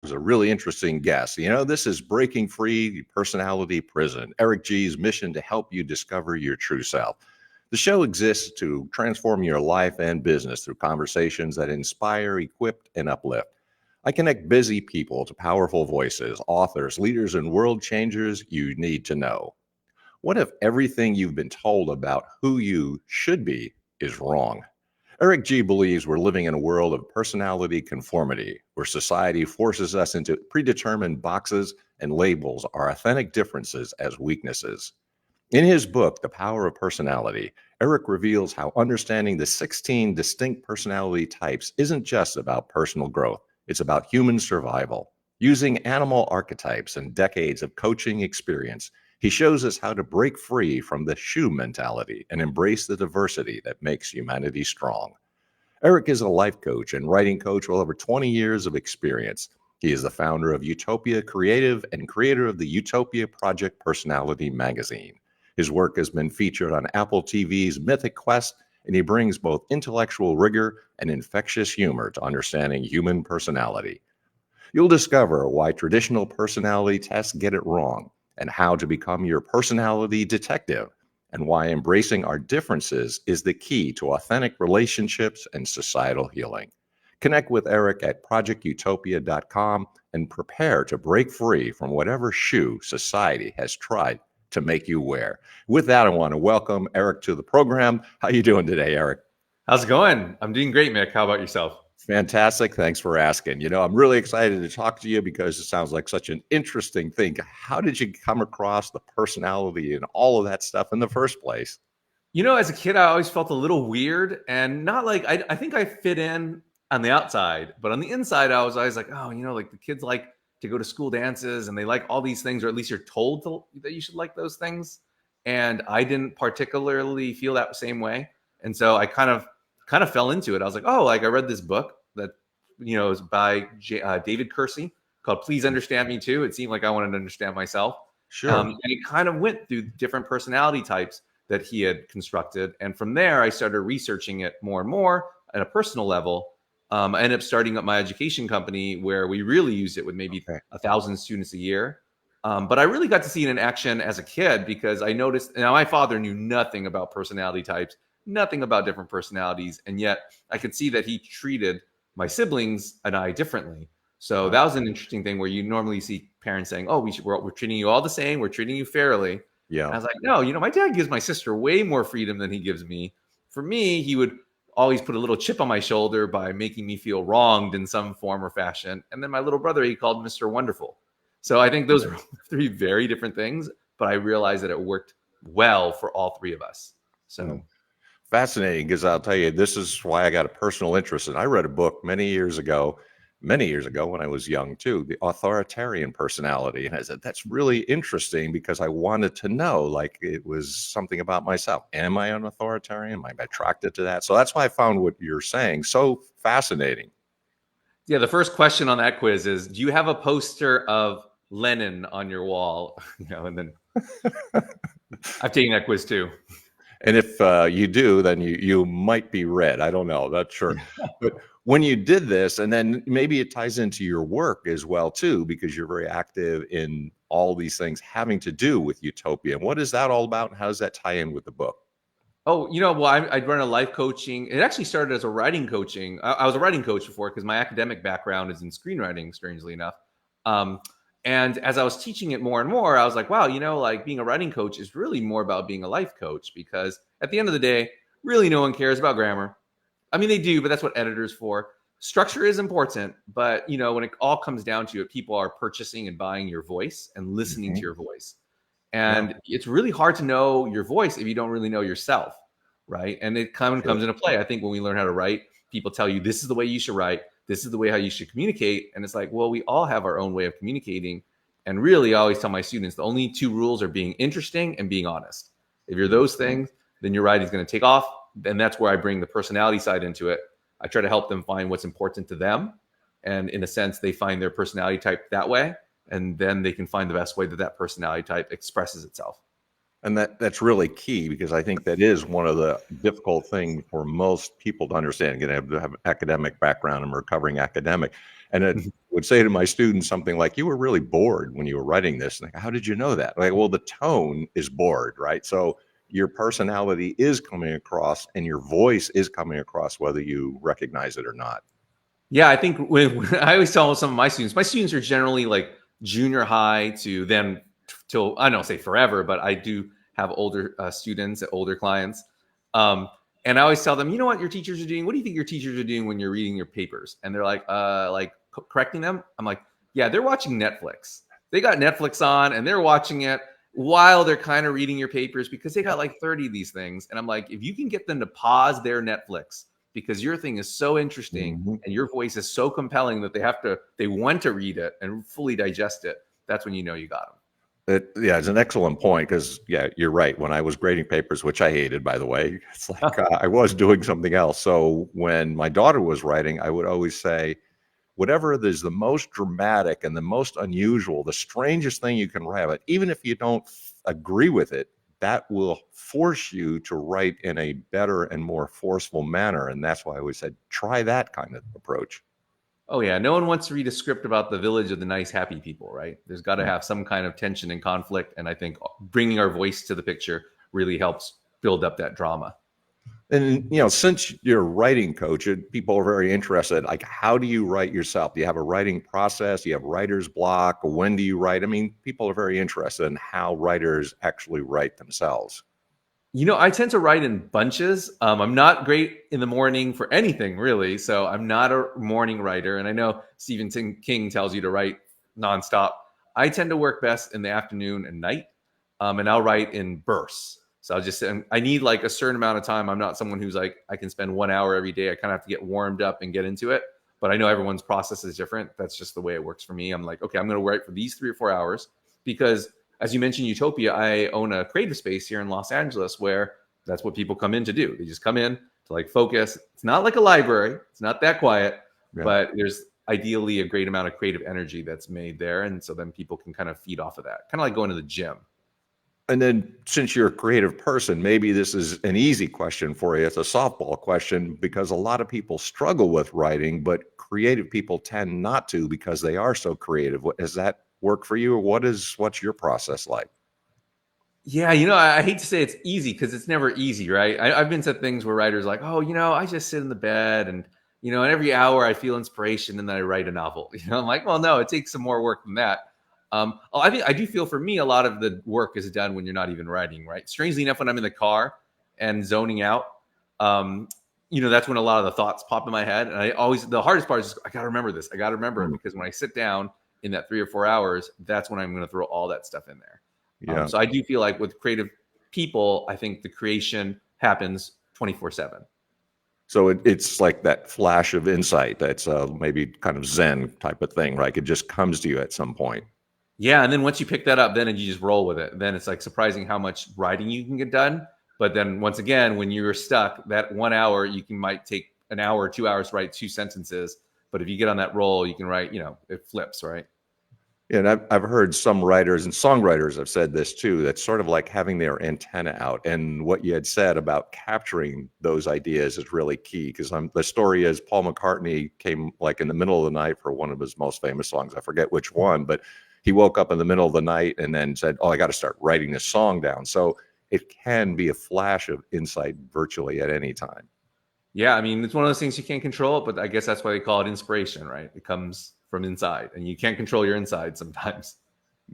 was a really interesting guest. This is Breaking Free the Personality Prison, Eric G's mission to help you discover your true self. The show exists to transform your life and business through conversations that inspire, equip, and uplift. I connect busy people to powerful voices, authors, leaders, and world changers you need to know. What if everything you've been told about who you should be is wrong? Eric G believes we're living in a world of personality conformity, where society forces us into predetermined boxes and labels our authentic differences as weaknesses. In his book, The Power of Personality, Eric reveals how understanding the 16 distinct personality types isn't just about personal growth, it's about human survival. Using animal archetypes and decades of coaching experience, he shows us how to break free from the shoe mentality and embrace the diversity that makes humanity strong. Eric is a life coach and writing coach with over 20 years of experience. He is the founder of Utopia Creative and creator of the Utopia Project Personality magazine. His work has been featured on Apple TV's Mythic Quest, and he brings both intellectual rigor and infectious humor to understanding human personality. You'll discover why traditional personality tests get it wrong, and how to become your personality detective, and why embracing our differences is the key to authentic relationships and societal healing. Connect with Eric at projectutopia.com and prepare to break free from whatever shoe society has tried to make you wear. With that, I want to welcome Eric to the program. How are you doing today, Eric? How's it going? I'm doing great, Mick. How about yourself? Fantastic. Thanks for asking. I'm really excited to talk to you because it sounds like such an interesting thing. How did you come across the personality and all of that stuff in the first place? As a kid, I always felt a little weird and not like I think I fit in on the outside, but on the inside, I was always like, oh, like the kids like to go to school dances and they like all these things, or at least you're told that you should like those things. And I didn't particularly feel that same way. And so I kind of fell into it. I was like, oh, like I read this book that, is by David Kersey called Please Understand Me Too. It seemed like I wanted to understand myself. Sure. And it kind of went through different personality types that he had constructed. And from there, I started researching it more and more at a personal level. I ended up starting up my education company where we really used it with maybe 1,000 students a year. But I really got to see it in action as a kid because I noticed, now my father knew nothing about personality types, nothing about different personalities. And yet I could see that he treated my siblings and I differently. So that was an interesting thing where you normally see parents saying, oh, we're treating you all the same. We're treating you fairly. Yeah. And I was like, no, my dad gives my sister way more freedom than he gives me. For me, he would always put a little chip on my shoulder by making me feel wronged in some form or fashion. And then my little brother, he called Mr. Wonderful. So I think those are three very different things, but I realized that it worked well for all three of us. So fascinating, because I'll tell you, this is why I got a personal interest in. I read a book many years ago when I was young too, The Authoritarian Personality. And I said, that's really interesting because I wanted to know, like, it was something about myself. Am I an authoritarian? Am I attracted to that? So that's why I found what you're saying so fascinating. Yeah, the first question on that quiz is, do you have a poster of Lenin on your wall? And then I've taken that quiz too. And if you do, then you might be red. I don't know. That's sure. But when you did this, and then maybe it ties into your work as well too, because you're very active in all these things having to do with Utopia. And what is that all about? And how does that tie in with the book? Oh, well, I'd run a life coaching. It actually started as a writing coaching. I was a writing coach before because my academic background is in screenwriting, strangely enough. And as I was teaching it more and more, I was like, wow, like being a writing coach is really more about being a life coach, because at the end of the day, really no one cares about grammar. I mean, they do, but that's what editors for. Structure is important, but when it all comes down to it, people are purchasing and buying your voice and listening to your voice. And it's really hard to know your voice if you don't really know yourself, right? And it kind of comes into play. I think when we learn how to write, people tell you this is the way you should write. This is the way how you should communicate. And it's like, well, we all have our own way of communicating. And really, I always tell my students, the only two rules are being interesting and being honest. If you're those things, then your writing is going to take off. And that's where I bring the personality side into it. I try to help them find what's important to them. And in a sense, they find their personality type that way. And then they can find the best way that personality type expresses itself. And that's really key because I think that is one of the difficult things for most people to understand. Again, I have academic background. I'm a recovering academic. And I would say to my students something like, you were really bored when you were writing this. Like, how did you know that? Like, well, the tone is bored, right? So your personality is coming across and your voice is coming across whether you recognize it or not. Yeah, I think when I always tell some of my students are generally like junior high to then till I don't say forever, but I do have older students, older clients. And I always tell them, you know what your teachers are doing? What do you think your teachers are doing when you're reading your papers? And they're like correcting them. I'm like, yeah, they're watching Netflix. They got Netflix on and they're watching it while they're kind of reading your papers because they got like 30 of these things. And I'm like, if you can get them to pause their Netflix because your thing is so interesting Mhm. and your voice is so compelling that they want to read it and fully digest it, that's when you know you got them. Yeah, it's an excellent point because, yeah, you're right. When I was grading papers, which I hated, by the way, it's like I was doing something else. So when my daughter was writing, I would always say, whatever is the most dramatic and the most unusual, the strangest thing you can write about, even if you don't agree with it, that will force you to write in a better and more forceful manner. And that's why I always said, try that kind of approach. Oh yeah, no one wants to read a script about the village of the nice, happy people, right? There's got to have some kind of tension and conflict, and I think bringing our voice to the picture really helps build up that drama. And since you're a writing coach, people are very interested. Like, how do you write yourself? Do you have a writing process? Do you have writer's block? When do you write? I mean, people are very interested in how writers actually write themselves. I tend to write in bunches. I'm not great in the morning for anything, really. So I'm not a morning writer. And I know Stephen King tells you to write nonstop. I tend to work best in the afternoon and night. And I'll write in bursts. So I need like a certain amount of time. I'm not someone who's like, I can spend 1 hour every day. I kind of have to get warmed up and get into it. But I know everyone's process is different. That's just the way it works for me. I'm like, okay, I'm going to write for these 3 or 4 hours because as you mentioned, Utopia, I own a creative space here in Los Angeles where that's what people come in to do. They just come in to like focus. It's not like a library, it's not that quiet, Yeah. but there's ideally a great amount of creative energy that's made there. And so then people can kind of feed off of that, kind of like going to the gym. And then, since you're a creative person, maybe this is an easy question for you. It's a softball question because a lot of people struggle with writing, but creative people tend not to because they are so creative. Does that work for you, or what's your process like? Yeah, I hate to say it's easy because it's never easy, right? I've been to things where writers are like, oh, I just sit in the bed and every hour I feel inspiration and then I write a novel. I'm like, well, no, it takes some more work than that. I think I do feel for me a lot of the work is done when you're not even writing, right? Strangely enough, when I'm in the car and zoning out, um, that's when a lot of the thoughts pop in my head. And the hardest part is just, I got to remember this. I got to remember it Mm, because when I sit down in that 3 or 4 hours, that's when I'm going to throw all that stuff in there. yeah. So I do feel like with creative people, I think the creation happens 24/7. So it's like that flash of insight that's maybe kind of Zen type of thing, right? It just comes to you at some point. Yeah, and then once you pick that up, then you just roll with it. Then it's like surprising how much writing you can get done. But then once again, when you're stuck, that 1 hour might take an hour or 2 hours to write 2 sentences. But if you get on that roll, you can write. It flips, right? Yeah, and I've heard some writers and songwriters have said this too. That's sort of like having their antenna out. And what you had said about capturing those ideas is really key because the story is Paul McCartney came like in the middle of the night for one of his most famous songs. I forget which one, but he woke up in the middle of the night and then said, "Oh, I got to start writing this song down." So it can be a flash of insight virtually at any time. Yeah, I mean, it's one of those things you can't control, but I guess that's why they call it inspiration, right? It comes from inside, and you can't control your inside sometimes.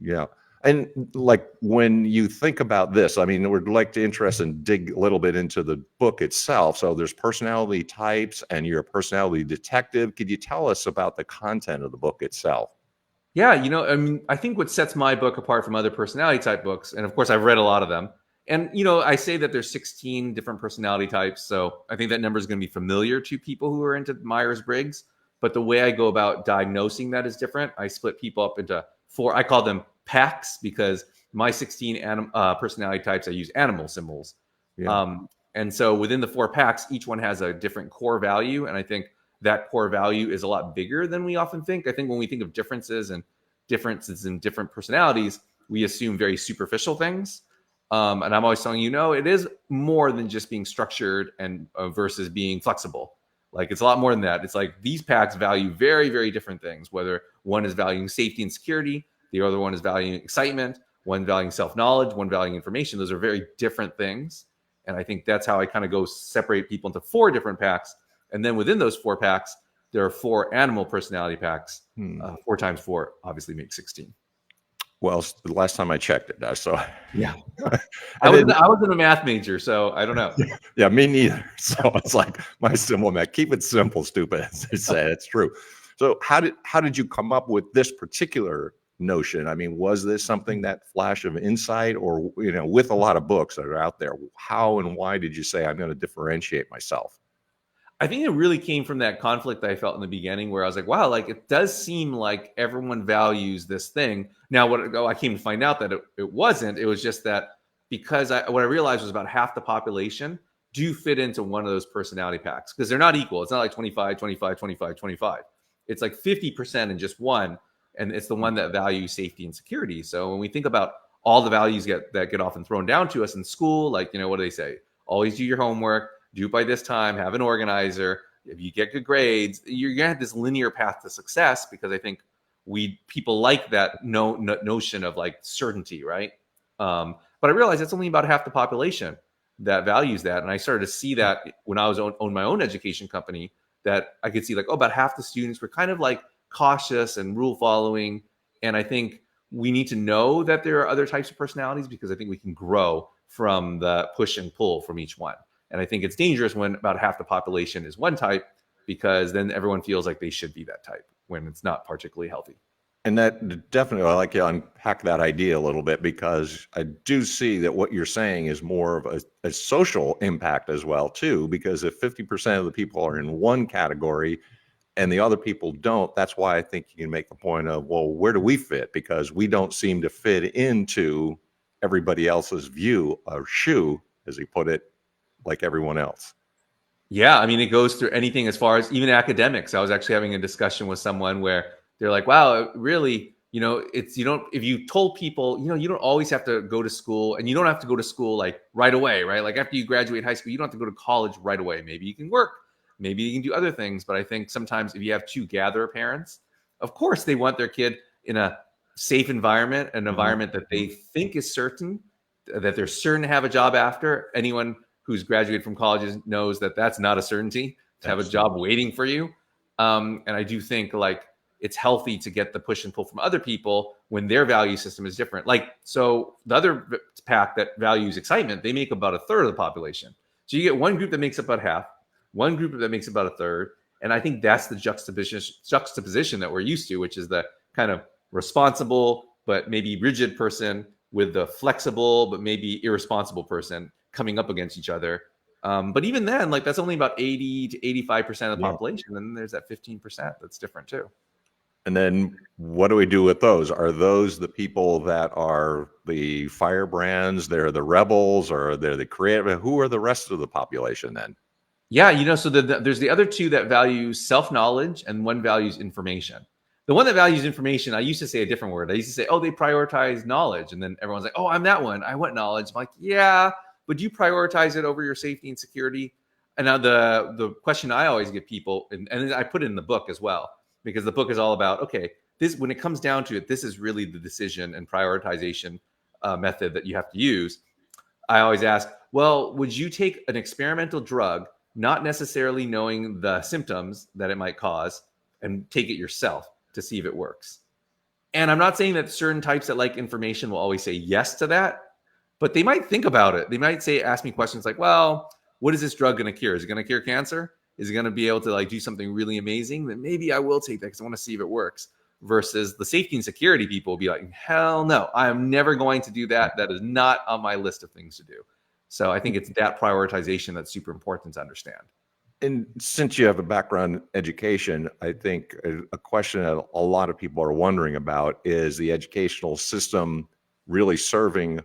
Yeah. And like when you think about this, I mean, we're like to interest and dig a little bit into the book itself. So there's personality types and you're a personality detective. Could you tell us about the content of the book itself? Yeah, I mean, I think what sets my book apart from other personality type books, and of course I've read a lot of them, and I say that there's 16 different personality types, so I think that number is going to be familiar to people who are into Myers-Briggs, but the way I go about diagnosing that is different. I split people up into four, I call them packs because my 16 personality types, I use animal symbols. Yeah. And so within the four packs, each one has a different core value, and I think that core value is a lot bigger than we often think. I think when we think of differences in different personalities, we assume very superficial things. And I'm always telling you, no, it is more than just being structured and versus being flexible. Like it's a lot more than that. It's like these packs value very, very different things. Whether one is valuing safety and security, the other one is valuing excitement, one valuing self-knowledge, one valuing information. Those are very different things. And I think that's how I kind of go separate people into 4 different packs. And then within those 4 packs, there are 4 animal personality packs. 4 times 4 obviously makes 16. Well, the last time I checked it, so Yeah. I I didn't. wasn't a math major, so I don't know. Yeah, me neither. So it's like my simple math. Keep it simple, stupid. As they say, it's true. So how did you come up with this particular notion? I mean, was this something, that flash of insight, or with a lot of books that are out there, how and why did you say I'm going to differentiate myself? I think it really came from that conflict that I felt in the beginning where I was like, wow, like it does seem like everyone values this thing. Now, I came to find out that it wasn't. It was just that because what I realized was about half the population do fit into one of those personality packs because they're not equal. It's not like 25, 25, 25, 25. It's like 50% in just one. And it's the one that values safety and security. So when we think about all the values that get often thrown down to us in school, like, what do they say? Always do your homework, do it by this time, have an organizer. If you get good grades, you're gonna have this linear path to success because I think people like that notion of like certainty, right? But I realized it's only about half the population that values that, and I started to see that when I was own my own education company, that I could see like, about half the students were kind of like cautious and rule following, and I think we need to know that there are other types of personalities because I think we can grow from the push and pull from each one. And I think it's dangerous when about half the population is one type because then everyone feels like they should be that type when it's not particularly healthy. And that definitely, I like to unpack that idea a little bit because I do see that what you're saying is more of a social impact as well, too, because if 50% of the people are in one category and the other people don't, that's why I think you can make the point of, well, where do we fit? Because we don't seem to fit into everybody else's view or shoe, as he put it, like everyone else. Yeah, I mean, it goes through anything as far as even academics. I was actually having a discussion with someone where they're like, wow, really, it's, if you told people, you don't always have to go to school and you don't have to go to school like right away, right? Like after you graduate high school, you don't have to go to college right away. Maybe you can work, maybe you can do other things. But I think sometimes if you have 2 gatherer parents, of course they want their kid in a safe environment, an environment that they think is certain, that they're certain to have a job after. Anyone who's graduated from colleges knows that that's not a certainty to have a job waiting for you. And I do think like it's healthy to get the push and pull from other people when their value system is different. Like, so the other pack that values excitement, they make about 1/3 of the population. So you get one group that makes up about half, one group that makes about 1/3. And I think that's the juxtaposition that we're used to, which is the kind of responsible, but maybe rigid person with the flexible, but maybe irresponsible person coming up against each other. But even then, like that's only about 80 to 85% of the population. And then there's that 15% that's different too. And then what do we do with those? Are those the people that are the firebrands? They're the rebels, or they're the creative? Who are the rest of the population then? Yeah, so there's the other 2 that value self-knowledge and one values information. The one that values information, I used to say a different word. I used to say, oh, they prioritize knowledge. And then everyone's like, oh, I'm that one. I want knowledge. I'm like, yeah, but do you prioritize it over your safety and security? And now the question I always give people, and I put it in the book as well, because the book is all about, okay, this, when it comes down to it, this is really the decision and prioritization method that you have to use. I always ask, well, would you take an experimental drug, not necessarily knowing the symptoms that it might cause, and take it yourself to see if it works? And I'm not saying that certain types that like information will always say yes to that, but they might think about it. They might ask me questions like, well, what is this drug going to cure? Is it going to cure cancer? Is it going to be able to like do something really amazing? Then maybe I will take that because I want to see if it works. Versus the safety and security people will be like, hell no, I am never going to do that. That is not on my list of things to do. So I think it's that prioritization that's super important to understand. And since you have a background in education, I think a question that a lot of people are wondering about is the educational system really serving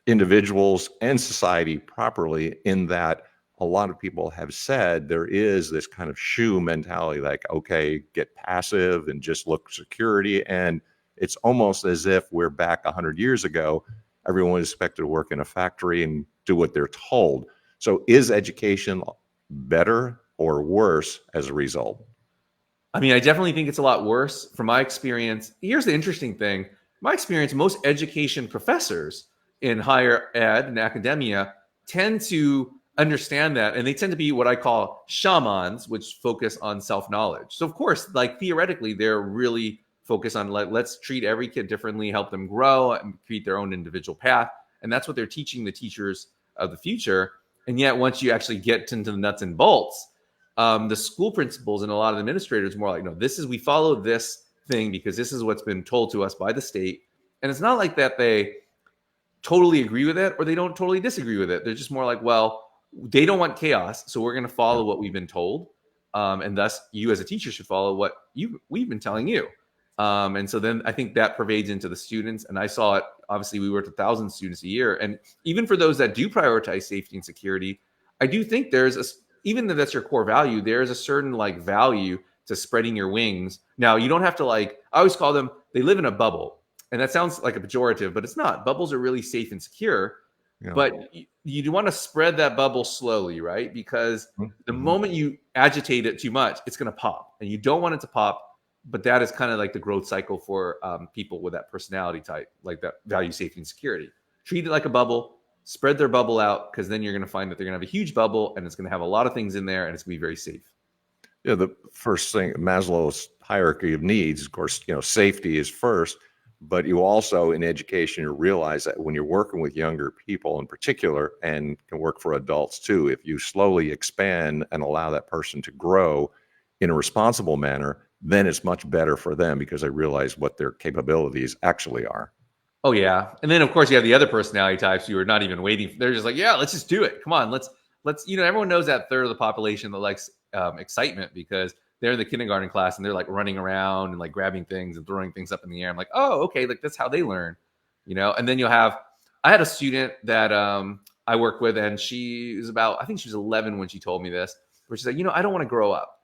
individuals and society properly, in that a lot of people have said there is this kind of shoe mentality, like, okay, get passive and just look security. And it's almost as if we're back 100 years ago everyone is expected to work in a factory and do what they're told. So is education better or worse as a result? I mean, I definitely think it's a lot worse from my experience. Here's the interesting thing. My experience, most education professors in higher ed and academia tend to understand that, and they tend to be what I call shamans, which focus on self-knowledge. So of course, like theoretically, they're really focused on like, let's treat every kid differently, help them grow and create their own individual path. And that's what they're teaching the teachers of the future. And yet once you actually get into the nuts and bolts, the school principals and a lot of administrators more like, no, this is, we follow this thing because this is what's been told to us by the state. And it's not like that they totally agree with it or they don't totally disagree with it. They're just more like, well, they don't want chaos, so we're going to follow what we've been told. And thus you as a teacher should follow what we've been telling you. And so then I think that pervades into the students. And I saw it, obviously we worked with 1,000 students a year. And even for those that do prioritize safety and security, I do think there's even though that's your core value, there is a certain like value to spreading your wings. Now you don't have to like, I always call them, they live in a bubble. And that sounds like a pejorative, but it's not. Bubbles are really safe and secure. Yeah. But you want to spread that bubble slowly, right? Because the moment you agitate it too much, it's going to pop. And you don't want it to pop. But that is kind of like the growth cycle for people with that personality type, like that value, safety, and security. Treat it like a bubble, spread their bubble out, because then you're going to find that they're going to have a huge bubble and it's going to have a lot of things in there and it's going to be very safe. Yeah, the first thing, Maslow's hierarchy of needs, of course, safety is first, but you also in education, you realize that when you're working with younger people in particular, and can work for adults too, if you slowly expand and allow that person to grow in a responsible manner, then it's much better for them because they realize what their capabilities actually are. Oh yeah. And then of course you have the other personality types who are not even waiting. They're just like, yeah, let's just do it. Come on, let's, everyone knows that third of the population that likes excitement because they're in the kindergarten class and they're like running around and like grabbing things and throwing things up in the air. I'm like, oh, okay. Like that's how they learn, and then I had a student that I work with and she was I think she was 11 when she told me this, where she's like, I don't want to grow up.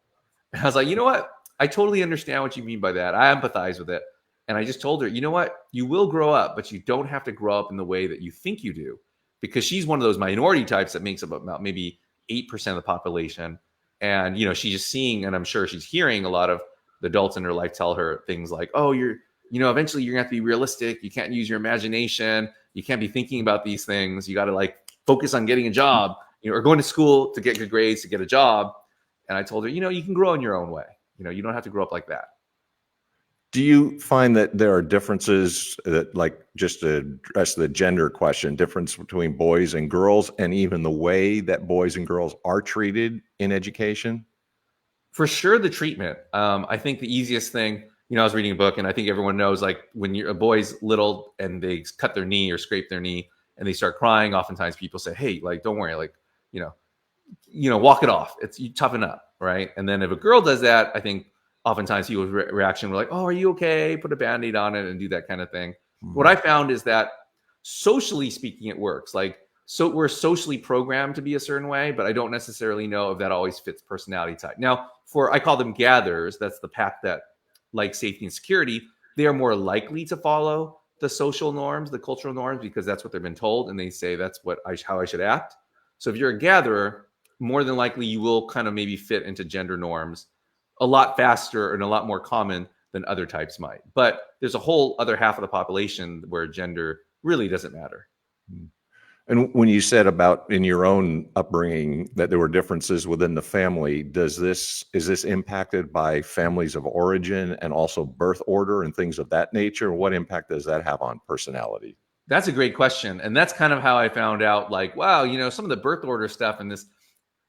And I was like, you know what? I totally understand what you mean by that. I empathize with it. And I just told her, you know what? You will grow up, but you don't have to grow up in the way that you think you do. Because she's one of those minority types that makes up about maybe 8% of the population. And, she's just seeing, and I'm sure she's hearing a lot of the adults in her life tell her things like, oh, eventually you're going to have to be realistic. You can't use your imagination. You can't be thinking about these things. You got to like focus on getting a job, or going to school to get good grades, to get a job. And I told her, you can grow in your own way. You don't have to grow up like that. Do you find that there are differences that, like, just to address the gender question, difference between boys and girls, and even the way that boys and girls are treated in education? For sure, the treatment. I think the easiest thing, I was reading a book and I think everyone knows, like when a boy's little and they cut their knee or scrape their knee and they start crying, oftentimes people say, hey, like, don't worry, like, walk it off. You toughen up, right? And then if a girl does that, I think oftentimes people's reaction were like, oh, are you okay? Put a Band-Aid on it and do that kind of thing. Mm-hmm. What I found is that socially speaking, it works. So we're socially programmed to be a certain way, but I don't necessarily know if that always fits personality type. Now, I call them gatherers. That's the pack that like safety and security. They are more likely to follow the social norms, the cultural norms, because that's what they've been told. And they say that's how I should act. So if you're a gatherer, more than likely you will kind of maybe fit into gender norms a lot faster and a lot more common than other types might. But there's a whole other half of the population where gender really doesn't matter. And when you said about in your own upbringing that there were differences within the family, is this impacted by families of origin and also birth order and things of that nature? What impact does that have on personality? That's a great question. And that's kind of how I found out, like, wow, some of the birth order stuff and this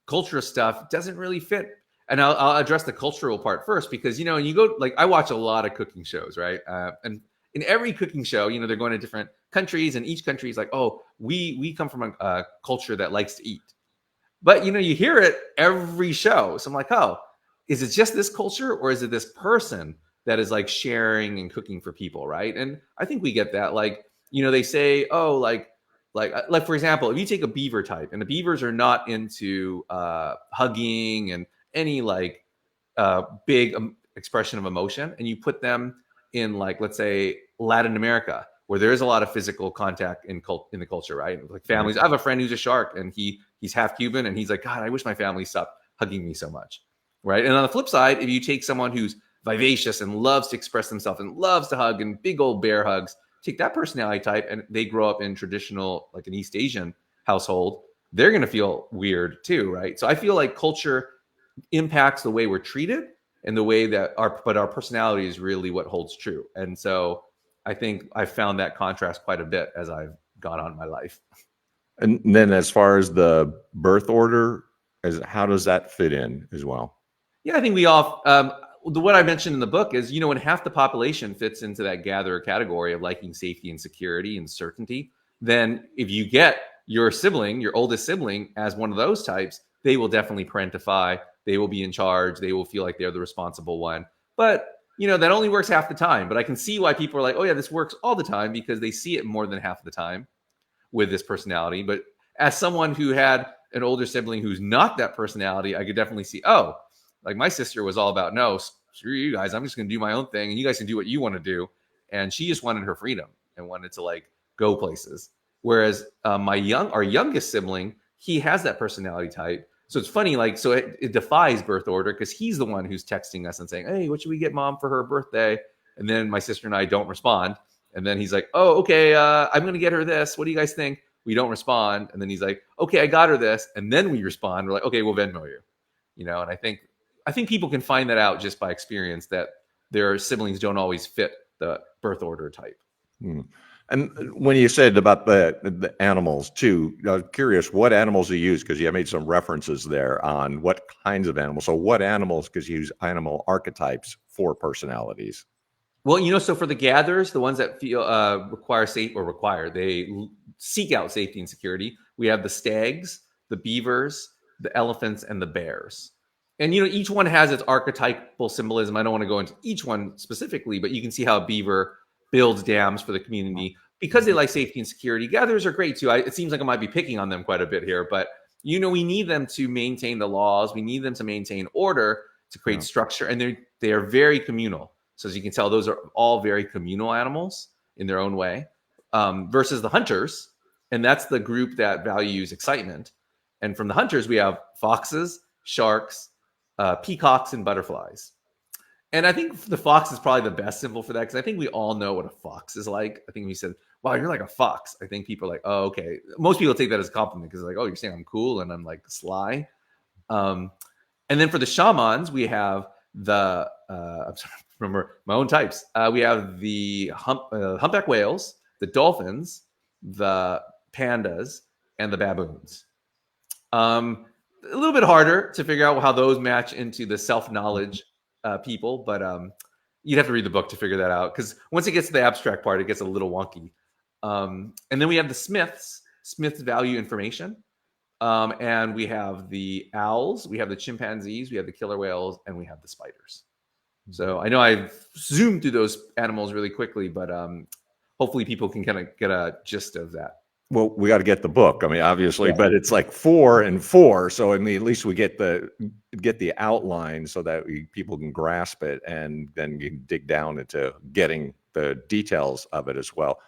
culture stuff doesn't really fit. And I'll address the cultural part first, because, you go, like, I watch a lot of cooking shows, right? And in every cooking show, they're going to different countries, and each country is like, oh, we come from a culture that likes to eat. But, you hear it every show. So I'm like, oh, is it just this culture, or is it this person that is like sharing and cooking for people, right? And I think we get that. Like, they say, oh, like for example, if you take a beaver type, and the beavers are not into hugging and any like big expression of emotion, and you put them in, like, let's say Latin America, where there is a lot of physical contact in the culture, right? Like families. I have a friend who's a shark, and he's half Cuban, and he's like, God, I wish my family stopped hugging me so much, right? And on the flip side, if you take someone who's vivacious and loves to express themselves and loves to hug and big old bear hugs, take that personality type, and they grow up in traditional, like an East Asian household, they're going to feel weird too, right? So I feel like culture impacts the way we're treated and the way that our personality is really what holds true. And so I think I found that contrast quite a bit as I've gone on in my life. And then as far as the birth order, how does that fit in as well? Yeah, I think we all, what I mentioned in the book is, when half the population fits into that gatherer category of liking safety and security and certainty, then if you get your sibling, your oldest sibling, as one of those types, they will definitely parentify. They will be in charge. They will feel like they're the responsible one. But, that only works half the time. But I can see why people are like, oh, yeah, this works all the time, because they see it more than half the time with this personality. But as someone who had an older sibling who's not that personality, I could definitely see, oh, like my sister was all about, no, screw you guys. I'm just going to do my own thing, and you guys can do what you want to do. And she just wanted her freedom and wanted to like go places. Whereas our youngest sibling, he has that personality type. So it's funny, like, so it defies birth order, because he's the one who's texting us and saying, hey, what should we get mom for her birthday? And then my sister and I don't respond. And then he's like, oh, okay, I'm going to get her this. What do you guys think? We don't respond. And then he's like, okay, I got her this. And then we respond. We're like, okay, we'll Venmo you. And I think people can find that out just by experience, that their siblings don't always fit the birth order type. And when you said about the animals too, I was curious what animals you use, because you made some references there on what kinds of animals. So what animals, because you use animal archetypes for personalities? Well, so for the gatherers, the ones that feel they seek out safety and security, we have the stags, the beavers, the elephants, and the bears. And each one has its archetypal symbolism. I don't want to go into each one specifically, but you can see how a beaver builds dams for the community because they like safety and security. Gatherers are great too. It seems like I might be picking on them quite a bit here, but we need them to maintain the laws. We need them to maintain order, to create structure, and they are very communal. So as you can tell, those are all very communal animals in their own way, versus the hunters, and that's the group that values excitement. And from the hunters, we have foxes, sharks, peacocks, and butterflies. And I think the fox is probably the best symbol for that, because I think we all know what a fox is like. I think when you said, wow, you're like a fox, I think people are like, oh, okay. Most people take that as a compliment, because they're like, oh, you're saying I'm cool and I'm like sly. And then for the shamans, we have the, I'm sorry, remember my own types. We have the humpback whales, the dolphins, the pandas, and the baboons. A little bit harder to figure out how those match into the self-knowledge people, but you'd have to read the book to figure that out, because once it gets to the abstract part, it gets a little wonky. And then we have the smiths value information, and we have the owls, we have the chimpanzees, we have the killer whales, and we have the spiders. So I know I've zoomed through those animals really quickly, but hopefully people can kind of get a gist of that. Well, we got to get the book. I mean, obviously, yeah. But it's like 4 and 4. So I mean, at least we get the outline so that people can grasp it, and then you can dig down into getting the details of it as well.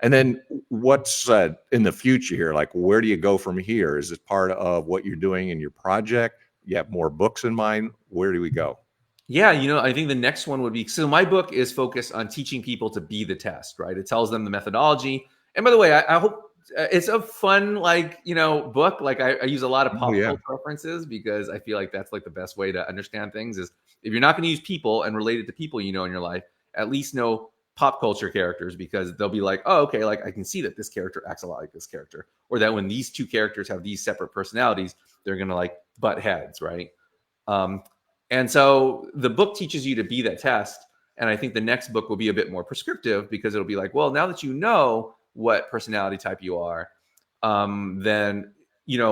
And then what's in the future here? Like, where do you go from here? Is it part of what you're doing in your project? You have more books in mind? Where do we go? Yeah, I think the next one would be, so my book is focused on teaching people to be the test, right? It tells them the methodology. And by the way, I hope it's a fun, book. Like I use a lot of pop culture references, because I feel like that's like the best way to understand things is, if you're not going to use people and relate it to people in your life, at least know pop culture characters, because they'll be like, oh, okay, like I can see that this character acts a lot like this character, or that when these two characters have these separate personalities, they're going to like butt heads, right? And so the book teaches you to be that test. And I think the next book will be a bit more prescriptive, because it'll be like, well, now that you know what personality type you are, then,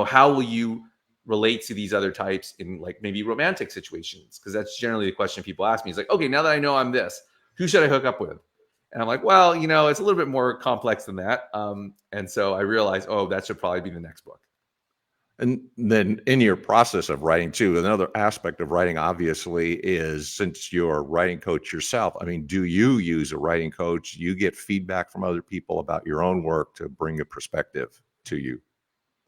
how will you relate to these other types in like maybe romantic situations? Because that's generally the question people ask me. It's like, okay, now that I know I'm this, who should I hook up with? And I'm like, well, it's a little bit more complex than that. And so I realized, oh, that should probably be the next book. And then in your process of writing too, another aspect of writing obviously is, since you're a writing coach yourself, I mean, do you use a writing coach? Do you get feedback from other people about your own work to bring a perspective to you?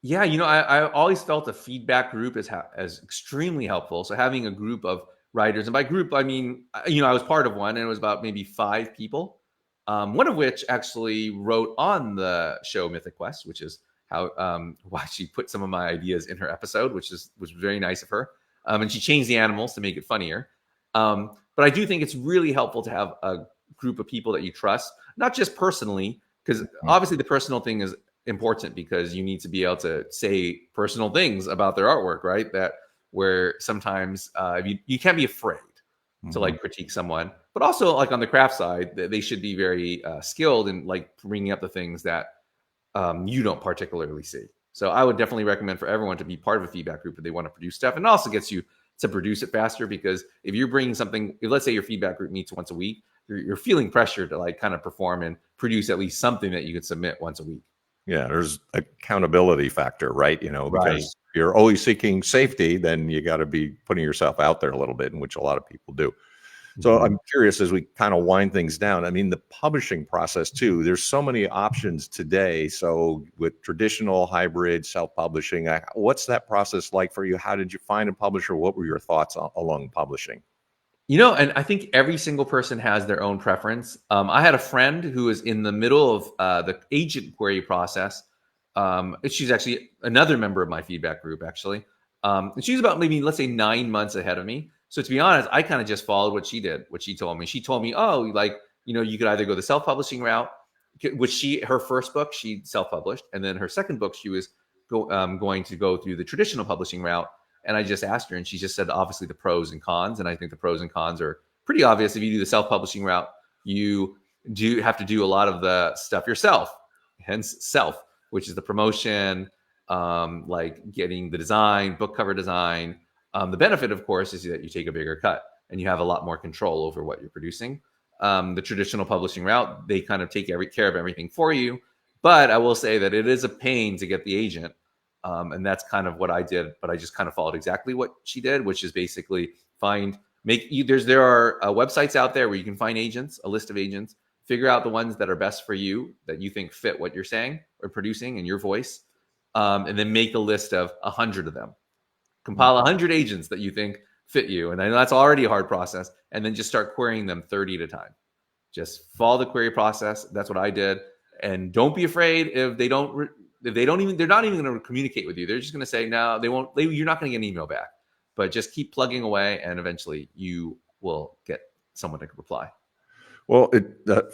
Yeah, I always felt a feedback group as extremely helpful. So having a group of writers, and by group I mean, I was part of one, and it was about maybe 5 people. One of which actually wrote on the show Mythic Quest, which is how why she put some of my ideas in her episode, which was very nice of her. And she changed the animals to make it funnier. But I do think it's really helpful to have a group of people that you trust, not just personally, because Mhm. obviously the personal thing is important because you need to be able to say personal things about their artwork, right? That where sometimes you can't be afraid to Mhm. like critique someone, but also like on the craft side, they should be very skilled in like bringing up the things that you don't particularly see. So I would definitely recommend for everyone to be part of a feedback group if they want to produce stuff, and it also gets you to produce it faster because if you're bringing something, if, let's say your feedback group meets once a week, you're feeling pressure to like kind of perform and produce at least something that you can submit once a week. Yeah, there's accountability factor, right? Right. Because you're always seeking safety, then you got to be putting yourself out there a little bit, in which a lot of people do. So Mhm. I'm curious, as we kind of wind things down, I mean, the publishing process too, there's so many options today. So with traditional, hybrid, self-publishing, what's that process like for you? How did you find a publisher? What were your thoughts along publishing? And I think every single person has their own preference. I had a friend who was in the middle of the agent query process. She's actually another member of my feedback group, actually. And she's about maybe, let's say, 9 months ahead of me. So to be honest, I kind of just followed what she did, what she told me. She told me, oh, like, you could either go the self-publishing route, which her first book, she self-published. And then her second book, she was going to go through the traditional publishing route. And I just asked her, and she just said, obviously, the pros and cons. And I think the pros and cons are pretty obvious. If you do the self publishing route, you do have to do a lot of the stuff yourself, hence self, which is the promotion, like getting the design, book cover design. The benefit, of course, is that you take a bigger cut and you have a lot more control over what you're producing. The traditional publishing route, they kind of take care of everything for you. But I will say that it is a pain to get the agent, and that's kind of what I did, but I just kind of followed exactly what she did, which is basically there are websites out there where you can find agents, a list of agents, figure out the ones that are best for you that you think fit what you're saying or producing in your voice, and then make a list of 100 of them. Compile 100 agents that you think fit you, and I know that's already a hard process. And then just start querying them 30 at a time. Just follow the query process. That's what I did. And don't be afraid if they don't even, they're not even going to communicate with you. They're just going to say, no, they won't, you're not going to get an email back, but just keep plugging away. And eventually you will get someone to reply. Well,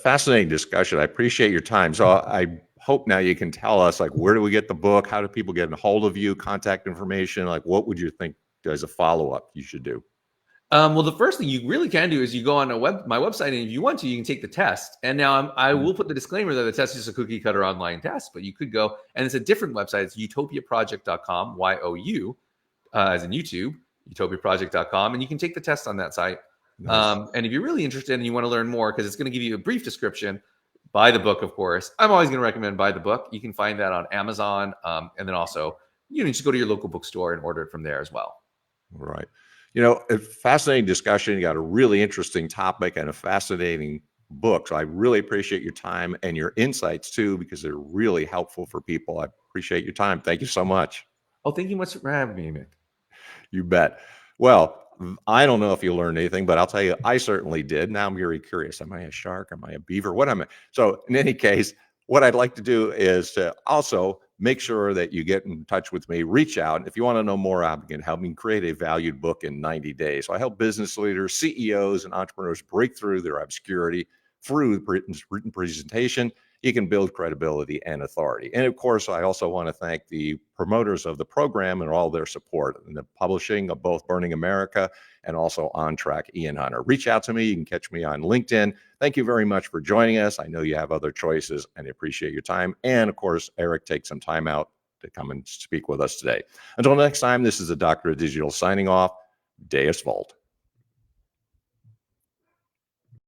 fascinating discussion. I appreciate your time. So I hope now you can tell us, like, where do we get the book? How do people get a hold of you? Contact information? Like, what would you think as a follow-up you should do? Well, the first thing you really can do is you go on my website, and if you want to, you can take the test. And now I Mm. will put the disclaimer that the test is a cookie cutter online test, but you could go, and it's a different website. It's utopiaproject.com, YOU, as in YouTube, utopiaproject.com, and you can take the test on that site. Nice. And if you're really interested and you want to learn more, because it's going to give you a brief description, buy the book, of course. I'm always going to recommend buy the book. You can find that on Amazon, and then also you can just go to your local bookstore and order it from there as well. Right. A fascinating discussion. You got a really interesting topic and a fascinating book. So I really appreciate your time and your insights too, because they're really helpful for people. I appreciate your time. Thank you so much. Oh, thank you much for having me, Mick. You bet. Well, I don't know if you learned anything, but I'll tell you, I certainly did. Now I'm very curious. Am I a shark? Am I a beaver? What am I? So, in any case, what I'd like to do is to also make sure that you get in touch with me, reach out. If you want to know more, I can help me create a valued book in 90 days. So, I help business leaders, CEOs, and entrepreneurs break through their obscurity through written presentation. You can build credibility and authority. And of course, I also want to thank the promoters of the program and all their support in the publishing of both Burning America and also On Track, Ian Hunter. Reach out to me. You can catch me on LinkedIn. Thank you very much for joining us. I know you have other choices and I appreciate your time. And of course, Eric takes some time out to come and speak with us today. Until next time, this is the Doctor of Digital signing off. Deus Volt.